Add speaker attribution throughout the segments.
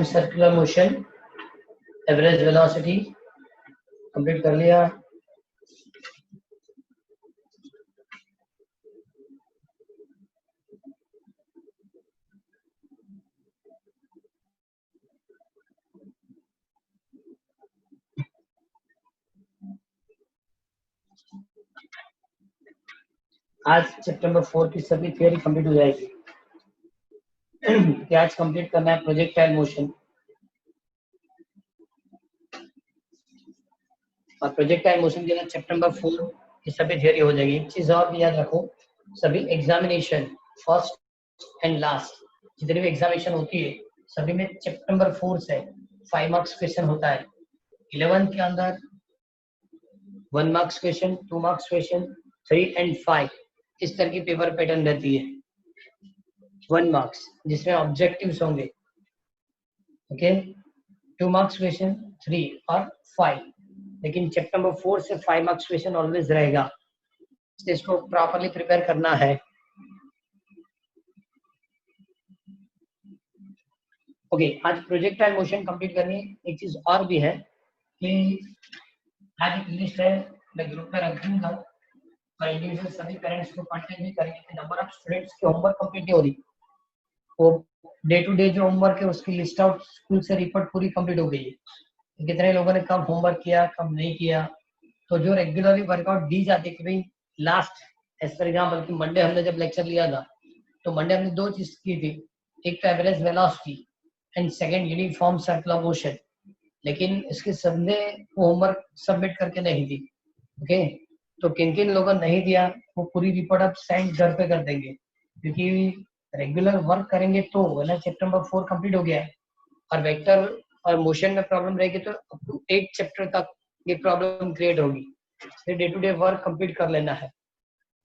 Speaker 1: Uniform circular motion, average velocity complete कर लिया। आज सितंबर 4 की सभी थियरी कंप्लीट हो जाएगी। कि आज कंप्लीट करना है प्रोजेक्टाइल मोशन, और प्रोजेक्टाइल मोशन के लिए चैप्टर नंबर 4 की सभी थियरी हो जाएगी। एक चीज और भी याद रखो, सभी एग्जामिनेशन फर्स्ट एंड लास्ट जितनी भी एग्जामिनेशन होती है सभी में चैप्टर नंबर 4 से 5 मार्क्स क्वेश्चन होता है। 11 के अंदर 1 marks question, 2 marks question, 3 and 5 इस तरह की पेपर पैटर्न रहती है। 1 मार्क्स जिसमें ऑब्जेक्टिव्स होंगे, ओके, 2 मार्क्स क्वेश्चन, 3 और 5, लेकिन चैप्टर नंबर 4 से 5 मार्क्स क्वेश्चन ऑलवेज रहेगा, इसको प्रॉपर्ली प्रिपेयर करना है। ओके, आज प्रोजेक्टाइल मोशन कंप्लीट करनी है। एक चीज और भी है कि आज एक लिस्ट है मैं ग्रुप में रख दूंगा और इंडिविजुअल सभी पेरेंट्स को कांटेक्ट भी करेंगे कि नंबर ऑफ स्टूडेंट्स की होमवर्क कंप्लीट नहीं हो रही, वो डे टू डे जो होमवर्क है उसकी लिस्ट आउट स्कूल से रिपोर्ट पूरी कंप्लीट हो गई है, कितने लोगों ने कब होमवर्क किया कब नहीं किया। तो जो रेगुलरली वर्कआउट दी जाती है कि भाई लास्ट एज फॉर एग्जाम्पल कि मंडे हमने जब लेक्चर लिया था तो मंडे हमने 2 चीज की थी, एक तो average velocity and second uniform circular motion, लेकिन इसके सबने होमवर्क सबमिट करके नहीं दी। ओके, तो किन किन लोगों ने नहीं दिया वो पूरी रिपोर्ट आप सेंड घर पे कर देंगे, क्योंकि रेगुलर वर्क करेंगे तो वाला चैप्टर नंबर 4 कंप्लीट हो गया है, और वेक्टर और मोशन में प्रॉब्लम रहेगी तो अप टू 8 चैप्टर तक ये प्रॉब्लम क्रिएट होगी, इसलिए day to day work complete कर लेना है।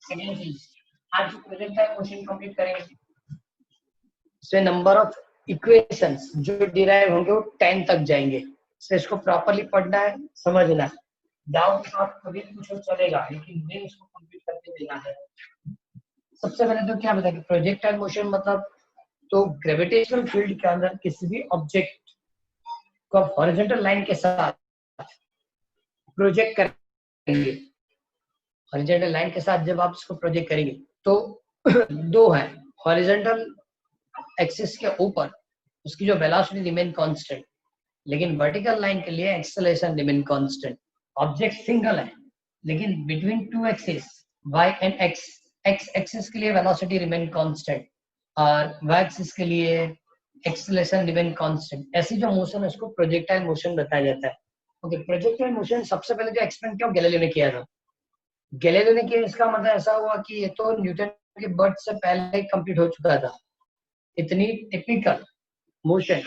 Speaker 1: सेकेंड चीज, आज प्रोजेक्टाइल मोशन कंप्लीट करेंगे, इसमें नंबर ऑफ इक्वेशंस जो डिराइव होंगे वो 10 तक जाएंगे, इसलिए इसको प्रॉपर्ली पढ़ना है, समझना है। डाउट आप कभी पूछो चलेगा, लेकिन मेन इसको कंप्लीट करके देना है। सबसे पहले तो क्या बताया कि प्रोजेक्टाइल मोशन मतलब तो ग्रेविटेशनल फील्ड के अंदर किसी भी ऑब्जेक्ट को आप हॉरिजॉन्टल लाइन के साथ प्रोजेक्ट करेंगे, हॉरिजॉन्टल लाइन के साथ जब आप इसको प्रोजेक्ट करेंगे तो दो है, हॉरिजॉन्टल एक्सिस के ऊपर उसकी जो वेलोसिटी रिमेन कांस्टेंट, लेकिन वर्टिकल लाइन के लिए acceleration remain constant. Object single है लेकिन between 2 axis y and x, x axis के लिए वेलोसिटी रिमेन कांस्टेंट और y एक्सिस के लिए एक्सेलरेशन रिमेन कांस्टेंट। ऐसी जो मोशन है उसको प्रोजेक्टाइल मोशन बताया जाता है। ओके, प्रोजेक्टाइल मोशन सबसे पहले जो एक्सप्लेन किया गैलीलियो ने किया था, गैलीलियो ने किया, इसका मतलब ऐसा हुआ कि ये तो न्यूटन के बर्थ से पहले कंप्लीट हो चुका था, इतनी टिपिकल मोशन।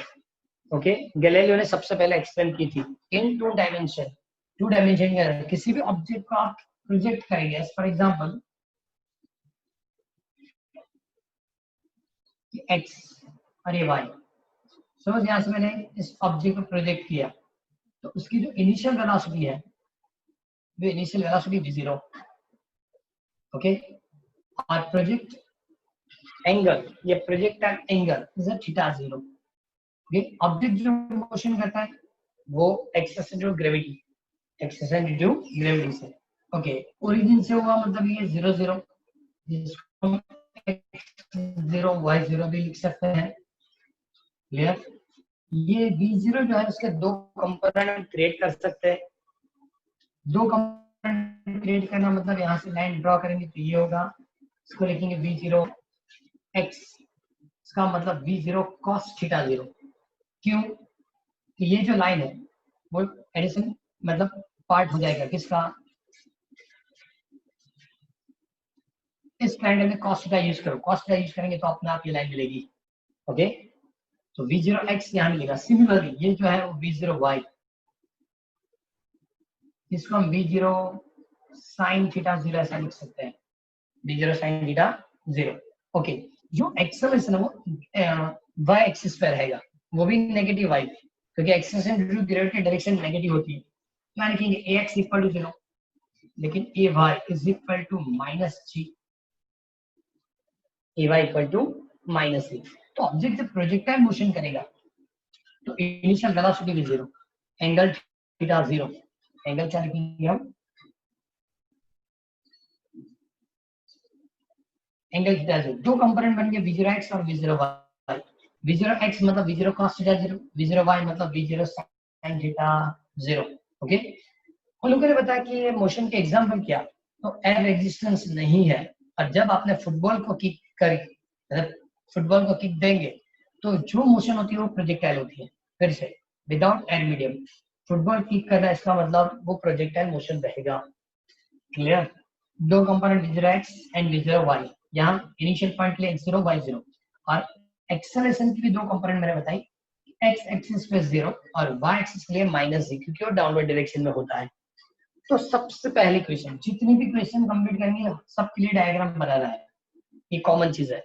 Speaker 1: ओके, गैलीलियो ने सबसे पहले एक्सप्लेन की थी इन 2 डायमेंशन, 2 डायमेंशन के अंदर किसी भी ऑब्जेक्ट को आप प्रोजेक्ट करेंगे, फॉर एग्जांपल x और ये y, सपोज यहाँ से मैंने इस ऑब्जेक्ट को प्रोजेक्ट किया तो उसकी जो इनिशियल वेलोसिटी है वो इनिशियल वेलोसिटी v0, ओके, और प्रोजेक्ट एंगल ये projectile angle is theta 0। Object जो मोशन करता है वो access due gravity, access due gravity से, ओके, ओरिजिन से हुआ मतलब ये 0 0, जिसको हम x0 y0 भी लिख सकते हैं, क्लियर। ये v0 जो है उसके 2 कंपोनेंट क्रिएट कर सकते हैं, 2 कंपोनेंट क्रिएट करना मतलब यहाँ से लाइन ड्रॉ करेंगे तो ये होगा, इसको लिखेंगे v0 x, इसका मतलब v0 cos थीटा 0। क्यों? कि ये जो लाइन है वो एडिशन मतलब पार्ट हो जाएगा किसका, इस ट्रायंगल में cos थीटा यूज करो, cos थीटा यूज करेंगे तो अपने आप ये लाइन मिलेगी। ओके, तो v0x यहाँ मिलेगा। सिमिलरली ये जो है वो v0y, इसको हम v0 sin थीटा 0 ऐसा लिख सकते हैं, v0 sin थीटा 0। ओके, जो एक्सेलरेशन है वो y एक्सिस पे रहेगा, वो भी नेगेटिव y, क्योंकि एक्सेलरेशन ड्यू ग्रेविटी की डायरेक्शन नेगेटिव होती है। क्या लिखेंगे ax इक्वल टू 0, लेकिन ay is equal to -g, ay equal to -g। तो ऑब्जेक्ट जब प्रोजेक्टाइल मोशन करेगा तो इनिशियल वेलोसिटी भी zero, angle theta zero, angle क्या लिखेंगे हम, एंगल थीटा जीरो। दो कंपोनेंट बन गए v0x और v0y। v0x मतलब v0 cos theta zero, v0y मतलब v0 sin theta zero. Okay, उन लोगों ने बताया कि मोशन के एग्जाम्पल क्या, तो एयर रेजिस्टेंस नहीं है। और जब आपने फुटबॉल को किक करी, मतलब फुटबॉल को किक देंगे तो जो मोशन होती है वो प्रोजेक्टाइल होती है। फिर से without air medium football kick करना, इसका मतलब वो प्रोजेक्टाइल मोशन रहेगा। क्लियर। दो कंपोनेंट v0x एंड v0y, यहाँ इनिशियल पॉइंट के लिए x0 y0, और एक्सेलरेशन की भी दो कंपोनेंट मैंने बताई, x एक्सिस पे 0 और y एक्सिस के लिए -g, क्योंकि वो डाउनवर्ड डायरेक्शन में होता है। तो सबसे पहले क्वेश्चन, जितनी भी क्वेश्चन कंप्लीट करेंगे ना, सबके लिए डायग्राम बनाना है, ये कॉमन चीज है,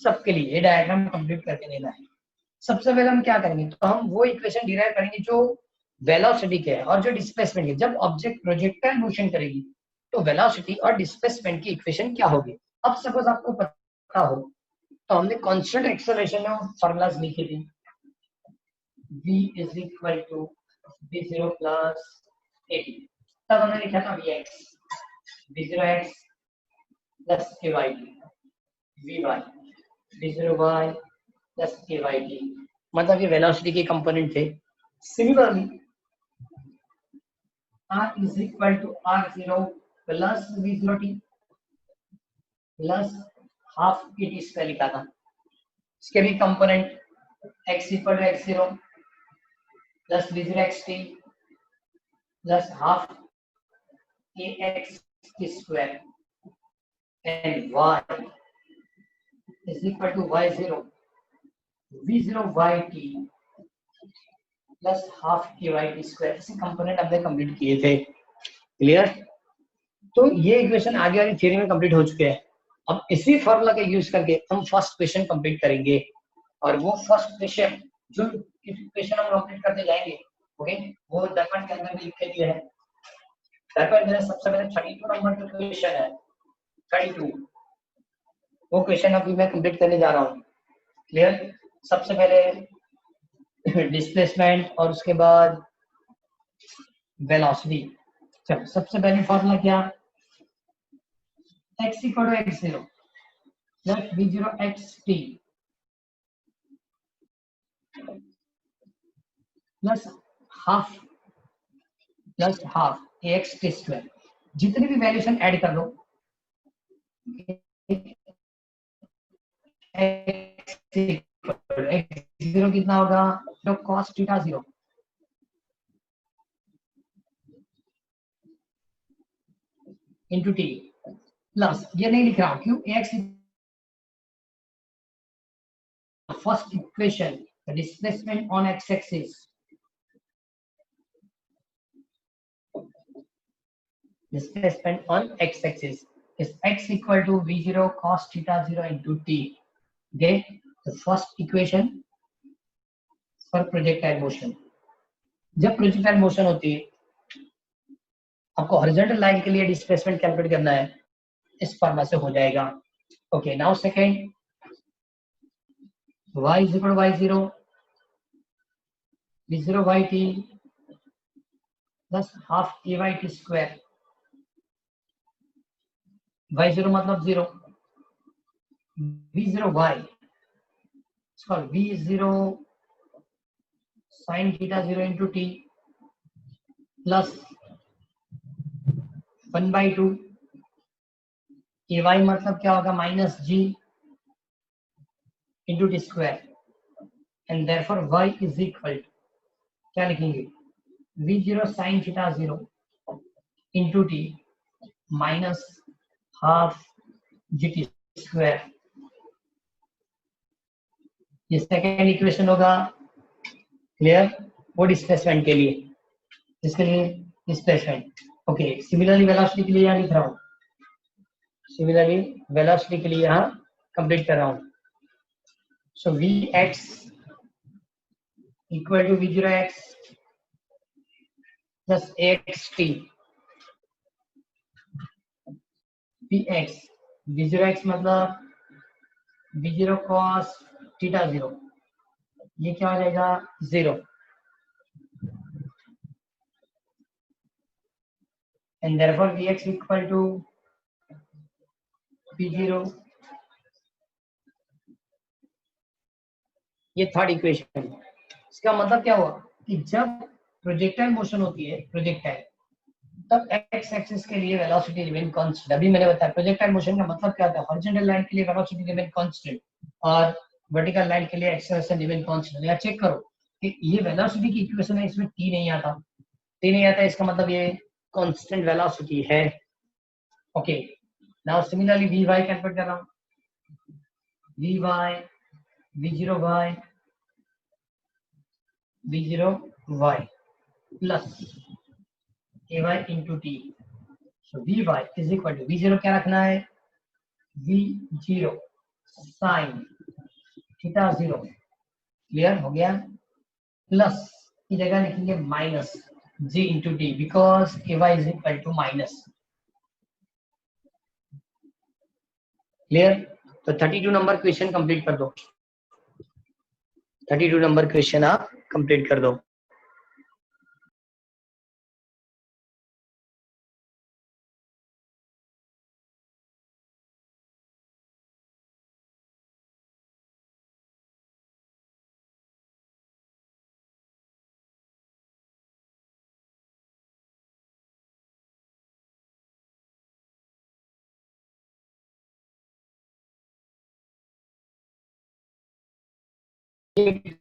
Speaker 1: सबके लिए ये डायग्राम कंप्लीट करके देना है। सबसे पहले हम क्या करेंगे, तो हम वो इक्वेशन डिराइव करेंगे जो वेलोसिटी के है और जो डिस्प्लेसमेंट के। जब ऑब्जेक्ट प्रोजेक्टाइल मोशन करेगी तो वेलोसिटी और डिस्प्लेसमेंट की इक्वेशन क्या होगी। अब सपोज आपको पता हो, तो हमने कांस्टेंट एक्सेलरेशन में फॉर्मूलाज लिखे थे, v is equal to v0 plus a, तब हमने लिखा था vx, v0x plus ky, vy, v0y plus ky, मतलब ये वेलोसिटी के कंपोनेंट थे। Similarly r is equal to r0 plus v0t plus half kt square लिखा था। इसके भी component x equal to x0 plus v0xt plus half ax square and y is equal to y0 v0yt plus half ky square. ऐसे component हमने complete किए थे। Clear. तो ये इक्वेशन आगे वाली थ्योरी में कंप्लीट हो चुके हैं। अब इसी फॉर्मूला का यूज करके हम फर्स्ट क्वेश्चन कंप्लीट करेंगे, और वो फर्स्ट क्वेश्चन जो क्वेश्चन हम कंप्लीट करते जाएंगे, ओके, वो दर्पण के अंदर भी लिखे दिए हैं। दर्पण में सबसे पहले 32 नंबर का क्वेश्चन है, 32, वो क्वेश्चन अभी मैं कंप्लीट करने जा रहा हूँ। क्लियर। सबसे पहले डिस्प्लेसमेंट और उसके बाद वेलोसिटी। चलो सबसे पहले फॉर्मूला क्या, x equal to x0 plus v0 xt plus half ax t square. जितनी भी वैल्यूशन ऐड कर लो, x0 कितना होगा, तो cos theta 0 into T plus, ये नहीं लिख रहा हूं क्यों, x first equation displacement on x axis, displacement on x-axis is x equal to v0 cos theta 0 into t. Okay, the first equation for projectile motion. जब projectile motion होती है, आपको horizontal line के लिए displacement कैलकुलेट करना है, इस formula से हो जाएगा। Okay, now second, y is equal to y0 v0 yt plus half ayt square, y0 मतलब 0, v0 y, it's called v0 sin theta 0 into t plus 1/2, ay मतलब क्या होगा, minus g into t square, and therefore y is equal to, क्या लिखेंगे, v0 sin theta 0 into t minus half g t square. ये second equation होगा। Clear. वो displacement के लिए, इसके लिए डिस्प्लेसमेंट। ओके, सिमिलरली वेलोसिटी के लिए यहाँ लिख रहा हूँ, सिमिलरली वेलोसिटी के लिए यहाँ कंप्लीट कर रहा हूँ। So vx equal to v0x plus axt, vx v0x मतलब v0 cos थीटा 0 ये क्या हो जाएगा 0 and therefore Vx equal to P0। ये थर्ड इक्वेशन। इसका मतलब क्या हुआ कि जब प्रोजेक्टाइल मोशन होती है प्रोजेक्टाइल, तब एक्स एक्सिस के लिए वेलोसिटी रिमेन कांस्टेंट। अभी मैंने बताया प्रोजेक्टाइल मोशन का मतलब क्या होता है, हॉरिजॉन्टल लाइन के लिए वेलोसिटी रिमेन कांस्टेंट और वर्टिकल लाइन के लिए एक्सेलरेशन रिमेन कांस्टेंट। या चेक करो कि ये वेलोसिटी की इक्वेशन है, इसमें टी नहीं आता, टी नहीं आता, इसका मतलब ये कांस्टेंट वेलोसिटी है। Okay, now similarly v y calculate कर रहा हूं, v y v0y plus ay into t। so vy is equal to v0 क्या रखना है, v0 sin थीटा 0, क्लियर हो गया, प्लस की जगह लिखेंगे minus g into t because ay is equal to minus. Clear? तो 32 नंबर क्वेश्चन कंप्लीट कर दो, 32 नंबर क्वेश्चन आप कंप्लीट कर दो।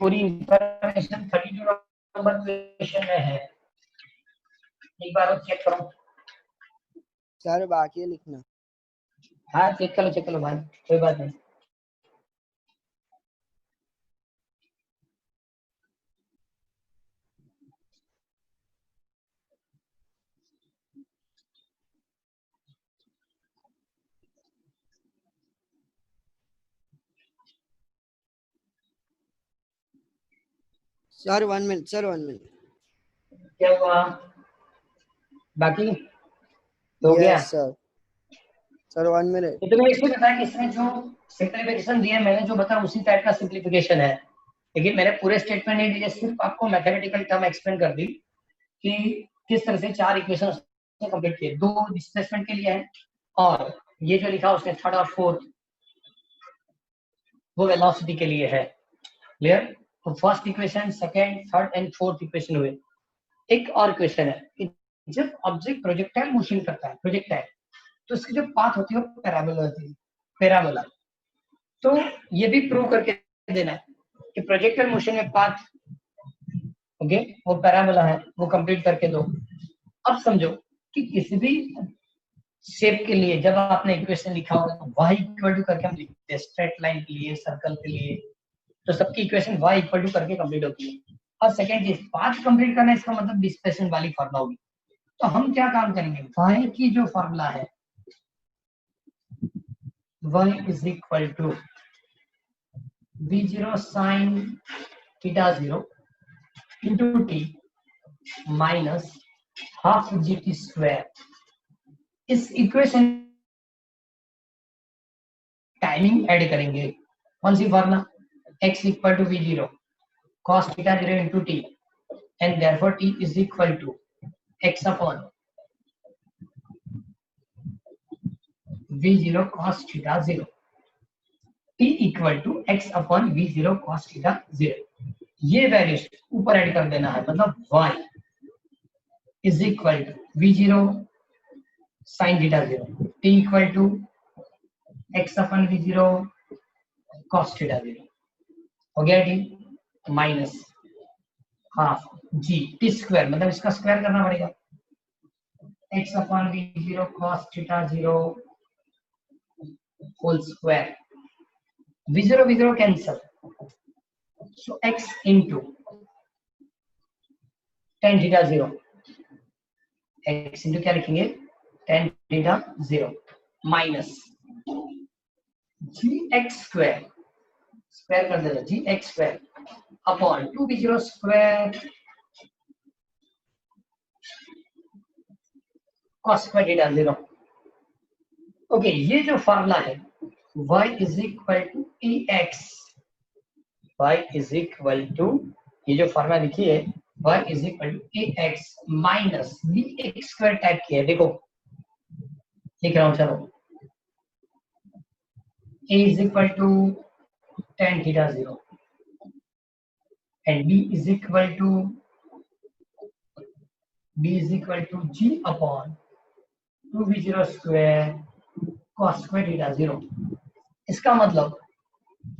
Speaker 1: पूरी इंफॉर्मेशन 32 नंबर क्वेश्चन में है, एक बार और चेक करो।
Speaker 2: सर बाकी लिखना।
Speaker 1: हाँ चेक करो भाई, कोई बात नहीं।
Speaker 2: Sir 1 minute, sir 1 minute.
Speaker 1: क्या हुआ बाकी तो गया?
Speaker 2: Yes sir, sir 1 minute.
Speaker 1: तो तुम्हें इसमें बताया कि इसमें जो सिंप्लीफिकेशन दिया मैंने जो बताया उसी टाइप का सिंप्लीफिकेशन है, लेकिन मैंने पूरे स्टेटमेंट नहीं दिए, सिर्फ आपको मैथमेटिकल टर्म एक्सप्लेन कर दी कि किस तरह से 4 इक्वेशन कंप्लीट किए, 2 डिस्प्लेसमेंट के लिए है और ये जो लिखा उसने थर्ड और फोर्थ वो वेलोसिटी के लिए है। क्लियर? तो first equation, second, third and fourth equation हुए। एक और क्वेश्चन है कि जब ऑब्जेक्ट प्रोजेक्टाइल मोशन करता है, प्रोजेक्टाइल, तो इसकी जो पाथ होती है वो पैराबोला होती है, पैराबोला। तो ये भी प्रूव करके देना है कि प्रोजेक्टाइल मोशन में पाथ ओके वो पैराबोला है, वो कंप्लीट करके दो। अब समझो कि किसी भी शेप के लिए जब आपने इक्वेशन लिखा होगा y इक्वल टू करके हम लिखते हैं, स्ट्रेट लाइन के लिए, सर्कल के लिए, तो सबकी इक्वेशन y इक्वल टू करके कंप्लीट होती है। और सेकंड चीज पाथ कंप्लीट करना, इसका मतलब डिस्प्लेसमेंट वाली फॉर्मूला होगी। तो हम क्या काम करेंगे, y की जो फॉर्मूला है y is equal to v0 sin theta 0 into t minus half gt square. इस इक्वेशन टाइमिंग ऐड करेंगे, कौन सी formula, x equal to v0 cos theta 0 into t and therefore t is equal to x upon v0 cos theta 0, t equal to x upon v0 cos theta 0। ये values ऊपर add कर देना है, मतलब y is equal to v0 sin theta 0, t equal to x upon v0 cos theta 0। हो गया T, minus half g t square, मतलब इसका स्क्वायर करना पड़ेगा, x upon v0 cos theta 0 whole square, v0 cancel, so x into tan theta 0, x into क्या लिखेंगे tan theta 0 minus gx square, square कर देना gx square upon 2v0 square cos square theta 0। Okay, ये जो formula है y is equal to ax y is equal to, ये जो formula लिखी है y is equal to ax minus bx square type की है। देखो लिख रहा हूँ, चलो a is equal to tan theta 0 and b is equal to g upon 2v0 square cos square theta 0। इसका मतलब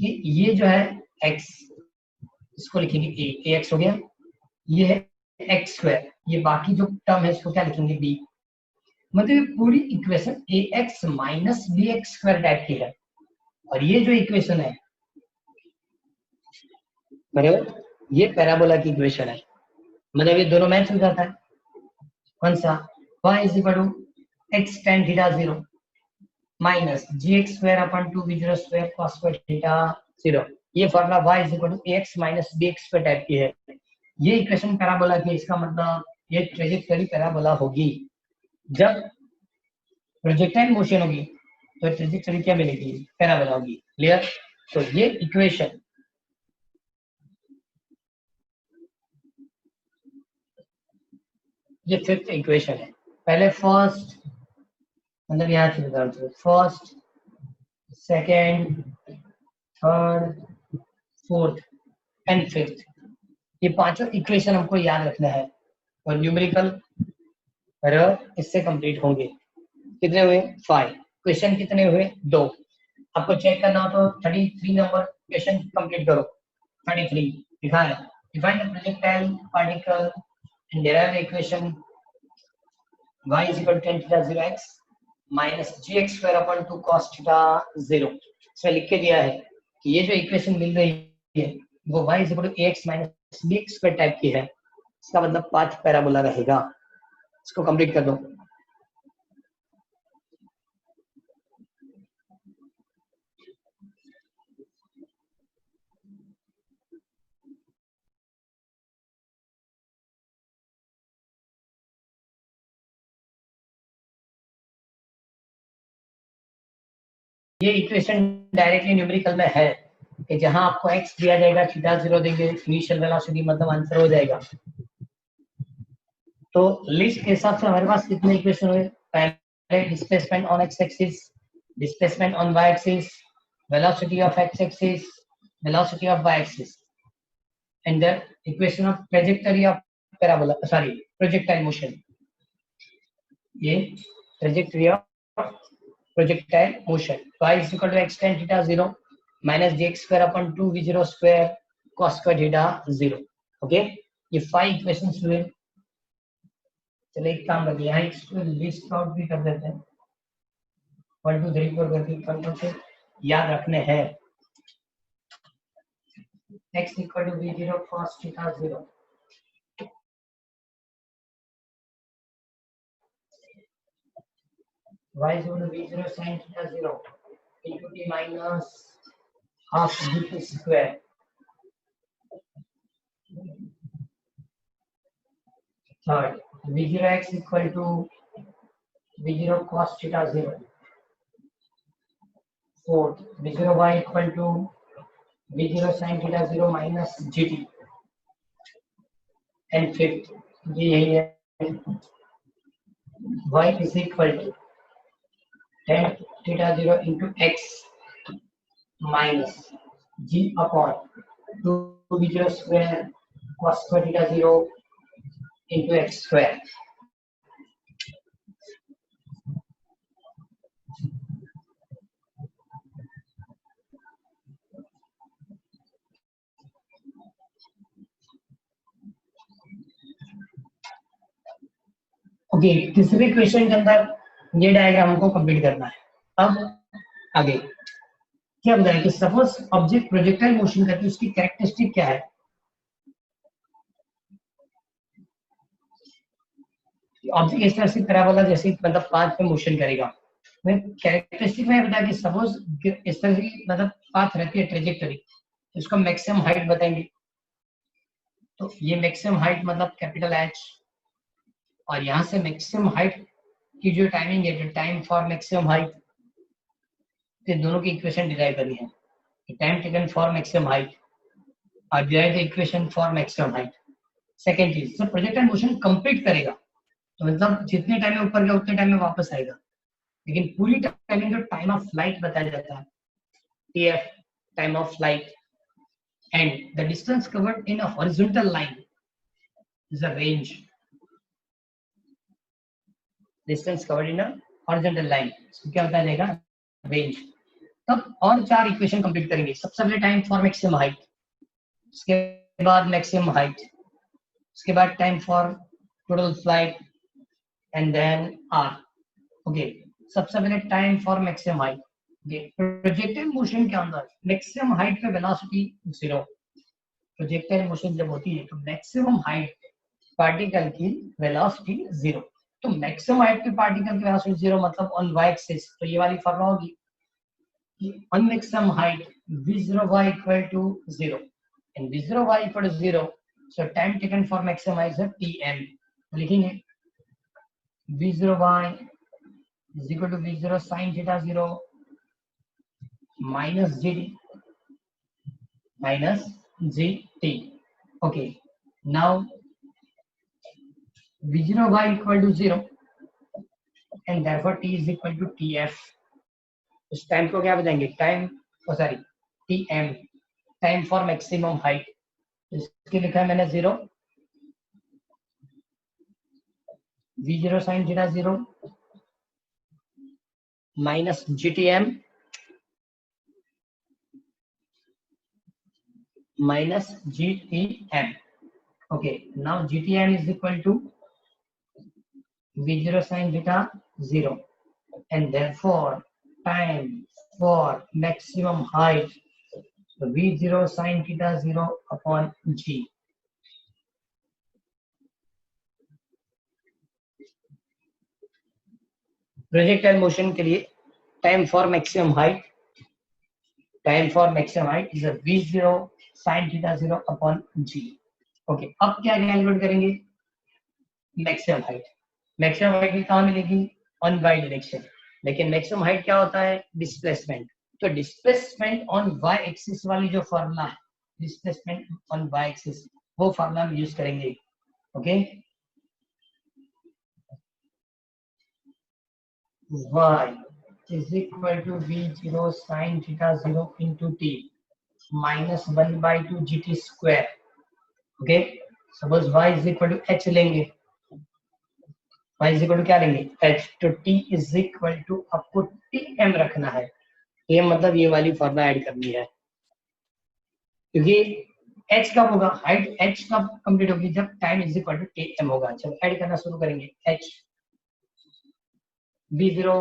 Speaker 1: कि ये जो है x, इसको लिखेंगे a, ax हो गया, ये है x स्क्वायर, ये बाकी जो टर्म है इसको क्या लिखेंगे b। मतलब पूरी equation ax minus bx square type की है। और ये जो इक्वेशन है, बराबर, ये पैराबोला की इक्वेशन है। मतलब ये दोनों मैच हो जाता है। कौन सा? y is equal to x tan theta 0 minus gx square upon 2v0 square cos square theta 0। ये formula y is equal to ax minus bx square type की है। ये इक्वेशन पैराबोला की, इसका मतलब ये ट्रेजेक्टरी पैराबोला होगी। जब प्रोजेक्टाइल मोशन होगी तो ट्रेजेक्टरी क्या मिलेगी? पैराबोला होगी। क्लियर? तो ये इक्वेशन, ये फिफ्थ इक्वेशन है। पहले फर्स्ट, मतलब यहाँ से बता दो, first, second, third, fourth and fifth, ये पांचों इक्वेशन हमको याद रखना है और न्यूमेरिकल इससे कंप्लीट होंगे। कितने हुए? 5। क्वेश्चन कितने हुए? 2। आपको चेक करना हो तो 33 नंबर क्वेश्चन कंप्लीट करो। 33 लिखा है, define the projectile particle and derive the equation y is equal to tan theta 0x minus gx square upon 2 cos theta 0। इसमें लिख के दिया है कि ये जो इक्वेशन मिल रही है वो y is equal to ax minus bx square type की है। इसका मतलब पाथ पैराबोला रहेगा। इसको कंप्लीट कर दो। ये इक्वेशन डायरेक्टली न्यूमेरिकल में है कि जहां आपको x दिया जाएगा, थीटा 0 देंगे, इनिशियल वेलोसिटी, मतलब आंसर हो जाएगा। तो लिस्ट के हिसाब से हमारे पास कितने इक्वेशन हुए? पहले displacement on x axis, displacement on y axis, velocity of x axis, velocity of y axis, and the equation of trajectory of parabola, sorry projectile motion. ये trajectory of projectile motion. y is equal to x tan theta 0 minus gx square upon 2v0 square cos square theta 0। Okay, ये 5 equations हुए। चलिए एक काम करते हैं, यहाँ इसको लिस्ट आउट भी कर देते हैं। 1 2 3 4 करके कौन से याद रखने हैं। x equal to v0 cos theta 0, y is equal to v0 sin theta 0 into t minus half dt square। Third, v0x equal to v0 cos theta 0। Fourth, v0y equal to v0 sin theta 0 minus gt। And fifth, ये यही है, y is equal to tan theta 0 into x minus g upon 2v0 square cos square theta 0 into x square। Okay, किसी भी question के अंदर ये diagram हमको complete करना है। अब आगे क्या बताएं कि सपोज ऑब्जेक्ट प्रोजेक्टाइल मोशन करती है, उसकी कैरेक्टरिस्टिक क्या है? ऑब्जेक्ट इस तरह से पैराबोला जैसे मतलब पाथ पे मोशन करेगा। मैं कैरेक्टरिस्टिक में बता कि सपोज इस तरह की मतलब पाथ रहती है ट्रेजेक्टरी, इसको मैक्सिमम हाइट बताएंगे। तो ये मैक्सिमम हाइट मतलब कैपिटल H, और यहाँ से मैक्सिमम हाइट की जो टाइमिंग है, टाइम फॉर मैक्सिमम हाइट, तो दोनों की इक्वेशन डिराइव करनी है। Time taken for maximum height और derive the equation for maximum height. Second चीज, जब प्रोजेक्टाइल मोशन कंप्लीट करेगा तो मतलब जितने टाइम में ऊपर गया उतने टाइम में वापस आएगा, लेकिन पूरी टाइमिंग जो टाइम ऑफ फ्लाइट बताया जाता है, TF, time of flight, and the distance covered in a horizontal line is a range, distance covered in a horizontal line, इसको क्या बताया जाएगा, रेंज। तब और चार इक्वेशन कंप्लीट करेंगे। सबसे पहले टाइम फॉर मैक्सिमम हाइट, उसके बाद मैक्सिमम हाइट, उसके बाद time for total flight, and then R. Okay, सबसे पहले time for maximum height. Projectile motion के अंदर मैक्सिमम हाइट पे वेलोसिटी 0। प्रोजेक्टाइल मोशन जब होती है तो मैक्सिमम हाइट पार्टिकल की वेलोसिटी 0। तो मैक्सिमम हाइट के पार्टिकल की वेलोसिटी 0 मतलब ऑन वाई एक्सिस, तो ये वाली फॉर्मूला होगी कि on maximum height v0y equal to 0 and v0y equal to 0, so time taken for maximum height is tm। तो लिखेंगे v0y is equal to v0 sin theta 0 minus gt minus gt। okay, now v0y equal to 0 and therefore t is equal to tf। इस time को क्या बताएंगे, time, sorry, tm, time for maximum height. इसके लिखा है मैंने 0, v0 sin theta 0 minus gtm minus gtm। okay, now gtm is equal to v0 sin theta 0 and therefore time for maximum height, so v0 sin theta 0 upon g। Projectile motion के लिए time for maximum height, time for maximum height is v0 sin theta 0 upon g। Okay, अब क्या calculate करेंगे, maximum height. Maximum height की कहाँ मिलेगी, on Y direction, लेकिन maximum height क्या होता है, डिस्प्लेसमेंट। तो डिस्प्लेसमेंट ऑन वाई एक्सिस वाली जो फॉर्मूला है, डिस्प्लेसमेंट ऑन वाई एक्सिस, वो फॉर्मूला हम यूज करेंगे। Okay, y is equal to v0 sin theta 0 into t minus 1 by 2 gt square। Okay, suppose y is equal to h लेंगे, y is equal to क्या लेंगे, h, तो t is equal to आपको tm रखना है। ये मतलब ये वाली फॉर्मूला ऐड करनी है, क्योंकि h कब होगा, हाइट h कब कंप्लीट होगी, जब time is equal to tm होगा। जब ऐड करना शुरू करेंगे, h v0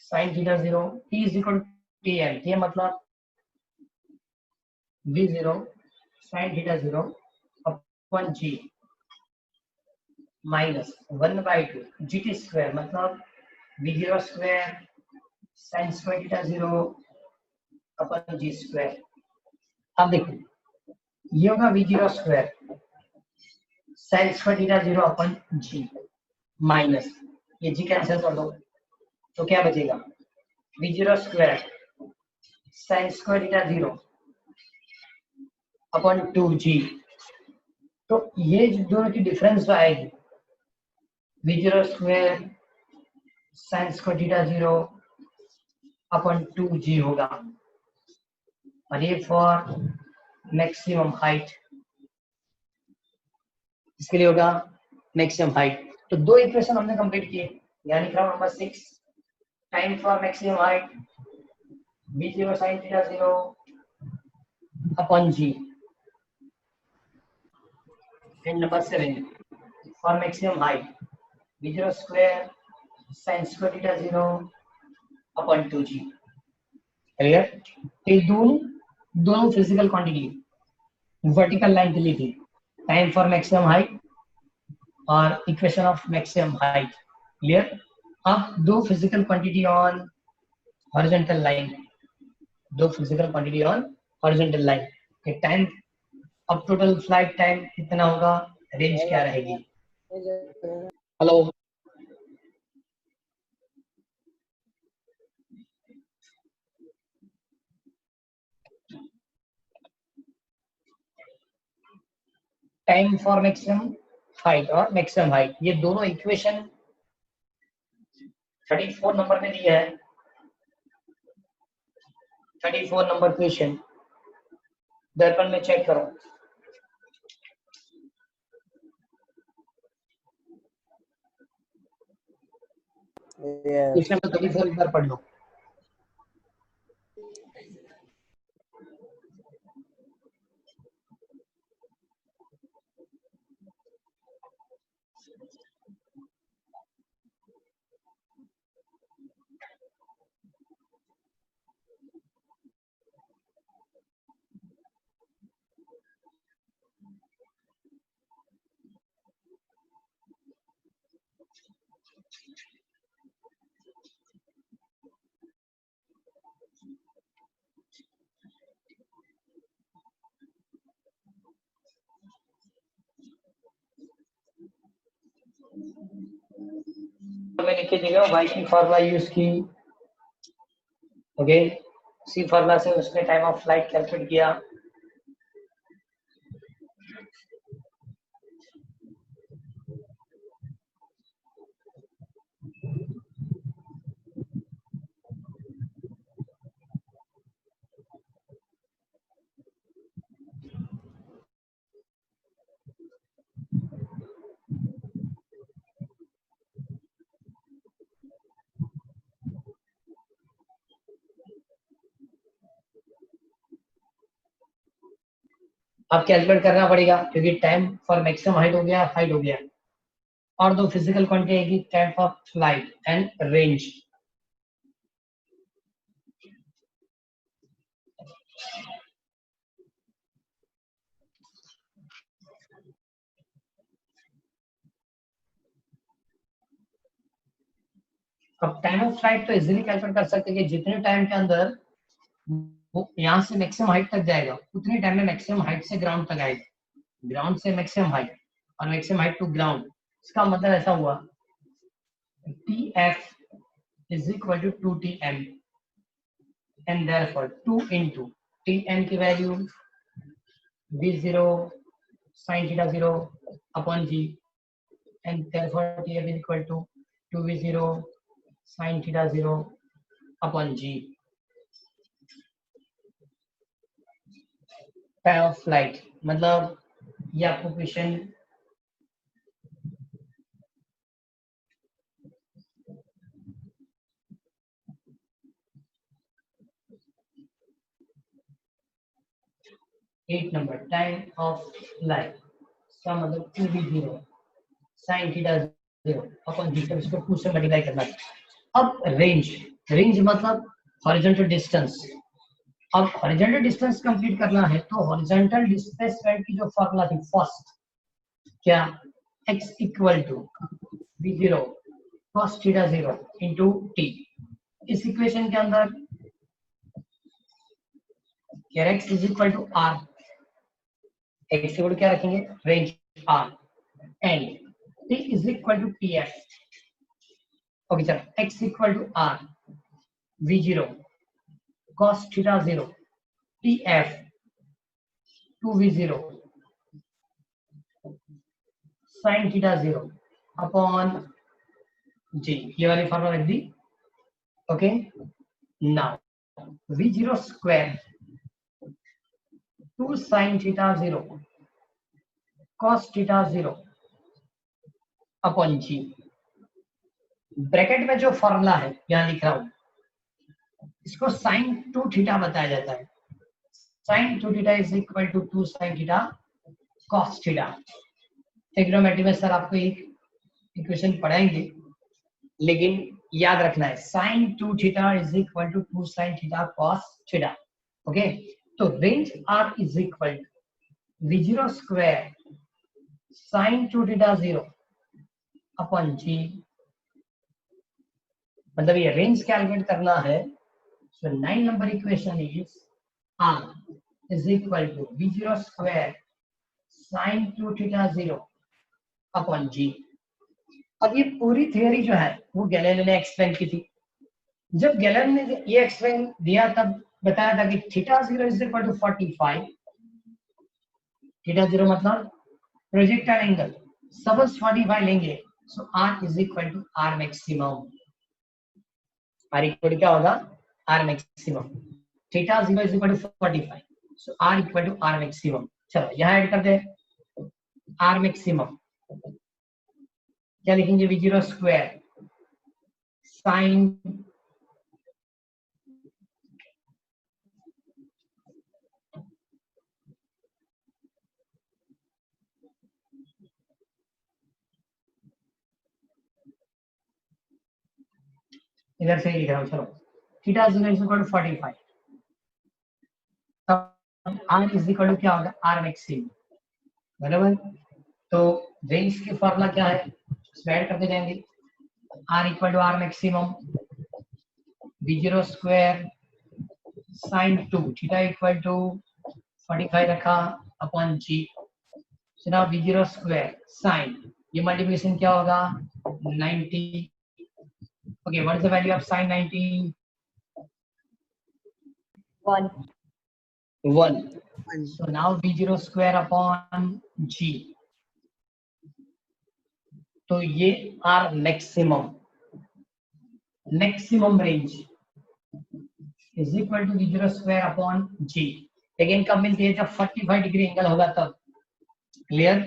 Speaker 1: sin theta 0 t is equal to tm, ये मतलब v0 sin theta 0 upon g minus 1 by 2 gt square, मतलब v0 square sin square theta 0 अपन g स्क्वायर। अब देखो, ये होगा v0 square sin square theta 0 अपन g माइनस, ये g cancel कर दो तो क्या बचेगा, v0 square sin square theta 0 अपन 2g। तो ये दोनों की डिफरेंस जो आएगी, v0 square sin square theta 0 अपन 2g होगा, और ये फॉर मैक्सिमम हाइट, इसके लिए होगा मैक्सिमम हाइट। तो दो इक्वेशन हमने कंप्लीट किए, यानी क्रम number 6, time for maximum height v0 sin theta 0 upon g, and number 7 for maximum height v0 square sin square theta 0 upon 2g। Clear, ये दोनों फिजिकल क्वांटिटी वर्टिकल लाइन के लिए थी, टाइम फॉर मैक्सिमम हाइट और equation of maximum height. Clear, अब दो physical quantity on horizontal line, दो physical quantity on horizontal line, time अब टोटल फ्लाइट टाइम कितना होगा, रेंज क्या रहेगी। Hello, time for maximum height और मैक्सिमम हाइट, ये दोनों इक्वेशन 34 नंबर में दिया है। 34 नंबर क्वेश्चन दर्पण में चेक करो। क्वेश्चन नंबर 34 एक बार पढ़ लो। मैं लिख के दिया वाई की फॉर्मूला यूज की। ओके, सी फॉर्मूला से उसने टाइम ऑफ फ्लाइट कैलकुलेट किया। अब कैलकुलेट करना पड़ेगा क्योंकि टाइम फॉर मैक्सिमम हाइट हो गया, और दो फिजिकल क्वांटिटी आएगी, time for flight and range. अब टाइम ऑफ फ्लाइट तो इजीली कैलकुलेट कर सकते हैं कि जितने टाइम के अंदर वो यहाँ से मैक्सिमम हाइट तक जाएगा उतने टाइम में मैक्सिमम हाइट से ग्राउंड तक आएगा, ग्राउंड से मैक्सिमम हाइट और मैक्सिमम हाइट टू ग्राउंड। इसका मतलब ऐसा हुआ TF is equal to 2TM and therefore 2 into TM की value V0 sin theta 0 upon G and therefore TF is equal to 2V0 sin theta 0 upon G। Time of flight मतलब ये आपको question eight number, time of flight का मतलब 2V0 sin theta 0 अपन जी इसको 2 से multiply करना है। अब रेंज, रेंज मतलब हॉरिजॉन्टल डिस्टेंस। अब हॉरिजॉन्टल डिस्टेंस कंप्लीट करना है तो हॉरिजॉन्टल डिस्प्लेसमेंट की जो फॉर्मूला थी फर्स्ट, क्या x equal to v0 cos theta 0 into t। इस इक्वेशन के अंदर x is equal to r, x equal क्या रखेंगे range r and t is equal to tf। Okay sir, x equal to r v0 cos theta 0 tf 2v0 sin theta 0 upon g, ये वाली formula रख दी। Okay, now v0 square 2 sin theta 0 cos theta 0 upon g। Bracket में जो formula है यहां लिख रहा हूं, इसको sin 2 थीटा बताया जाता है। sin 2 theta is equal to 2 sin theta cos theta. Trigonometry में सर आपको एक इक्वेशन पढ़ाएंगे, लेकिन याद रखना है sin 2 theta is equal to 2 sin theta cos theta. Okay, तो range r is equal to v0 square sin 2 theta 0 upon g। मतलब ये रेंज कैलकुलेट करना है। So 9 number equation is r is equal to v0 square sin 2 theta 0 upon g। अब ये पूरी theory जो है वो गैलीलियो ने एक्सप्लेन की थी। जब गैलीलियो ने ये एक्सप्लेन दिया तब बताया था कि theta 0 is equal to 45। Theta 0 मतलब प्रोजेक्टाइल एंगल सपोज 45 लेंगे, so r is equal to r maximum. r equal to क्या होगा? r maximum. Theta 0 is equal to 45, so r equal to r maximum. चलो यहाँ ऐड करते हैं r maximum, क्या लिखेंगे? v0 स्क्वायर साइन इधर से ही लिख रहा हूँ, चलो थीटा 0 इज इक्वल टू 45, तब r इज इक्वल टू क्या होगा? r मैक्सिमम, बराबर। तो रेंज की फॉर्मूला क्या है? इसमें ऐड करते जाएंगे, r equal to r maximum v0 square sine 2 theta equal to 45 रखा upon g, so now v0 square sine, ये मल्टीप्लिकेशन क्या होगा? 90। okay, what is the value of sin 90?
Speaker 3: 1.
Speaker 1: 1. So now v0 square upon g, तो ये r maximum range is equal to v0 square upon g। लेकिन कब मिलती है? जब 45 डिग्री एंगल होगा तब। क्लियर?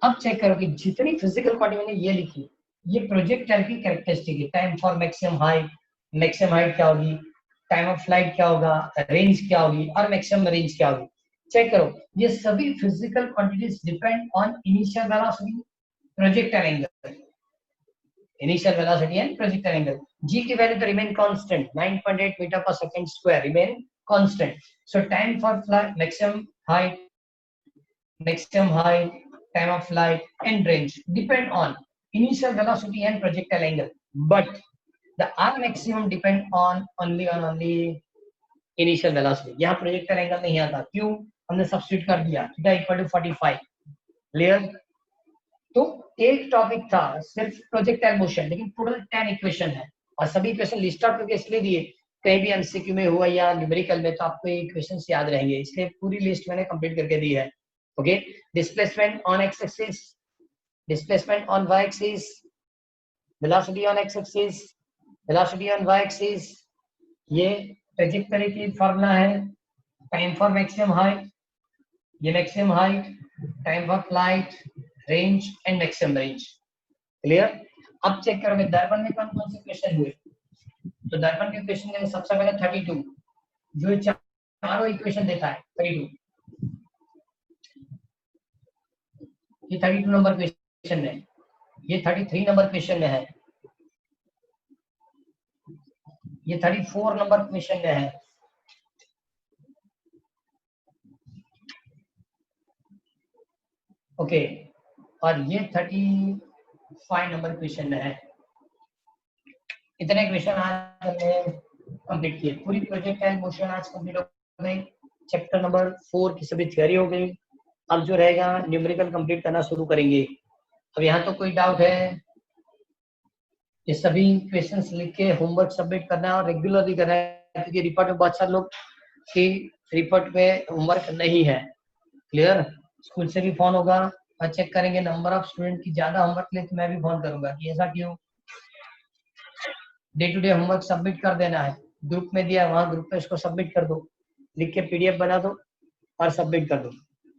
Speaker 1: अब चेक करो कि जितनी फिजिकल क्वांटिटी मैंने ये लिखी, ये प्रोजेक्टाइल की कैरेक्टरिस्टिक है। टाइम फॉर मैक्सिमम हाइट क्या होगी, टाइम ऑफ फ्लाइट क्या होगा, रेंज क्या होगी, और मैक्सिमम रेंज क्या होगी। चेक करो, ये सभी physical quantities depend on initial velocity, projectile angle, initial velocity and projectile angle. g की वैल्यू तो रिमेन कांस्टेंट, 9.8 मीटर पर second square remain constant. So time for flight, maximum height, time of flight and range depend on initial velocity and projectile angle, but the r maximum depend on only initial velocity। यहाँ projectile angle नहीं आता, क्यों? हमने substitute कर दिया theta equal to 45। Clear? तो एक topic था सिर्फ प्रोजेक्टाइल मोशन, लेकिन टोटल 10 इक्वेशन है, और सभी इक्वेशन लिस्ट आउट करके इसलिए दिए, कहीं भी एमसीक्यू में हुआ या न्यूमेरिकल में तो आपको ये इक्वेशंस याद रहेंगे, इसलिए पूरी लिस्ट मैंने कंप्लीट करके दी है। Okay, displacement on X axis, displacement on Y axis, velocity on X axis, velocity on Y axis, ये ट्रैजेक्टरी की फार्मूला है। टाइम फॉर मैक्सिमम हाइट, ये maximum height, time for flight, range and maximum range. Clear? अब check करोगे दर्पण में कौन कौन से क्वेश्चन हुए, तो दर्पण के क्वेश्चन में सबसे पहले 32, जो चारों इक्वेशन देता है 32, ये 32 नंबर क्वेश्चन में, ये 33 नंबर क्वेश्चन में है, ये 34 नंबर क्वेश्चन में है, ओके, और ये 35 नंबर क्वेश्चन में है। इतने क्वेश्चन आज हमने कंप्लीट किए, पूरी प्रोजेक्टाइल मोशन आज कंप्लीट हो गई। चैप्टर नंबर 4 की सभी थ्योरी हो गई। अब जो रहेगा न्यूमेरिकल कंप्लीट करना शुरू करेंगे। अब यहाँ तो कोई डाउट है? ये सभी क्वेश्चंस लिख के होमवर्क सबमिट करना है और रेगुलरली करना है, क्योंकि रिपोर्ट में बहुत सारे लोग की रिपोर्ट में होमवर्क नहीं है। क्लियर? स्कूल से भी फोन होगा और चेक करेंगे, नंबर ऑफ स्टूडेंट की ज्यादा होमवर्क ले तो मैं भी फोन करूंगा कि ऐसा क्यों। Day to day homework submit कर देना है, ग्रुप में दिया वहां ग्रुप पे इसको सबमिट कर दो, लिख के पीडीएफ बना दो और सबमिट कर दो।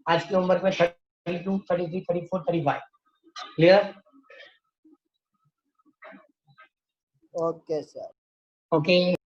Speaker 1: आज के होमवर्क में 32, 33, 34, 35। क्लियर?
Speaker 2: Okay, sir.
Speaker 1: ओके।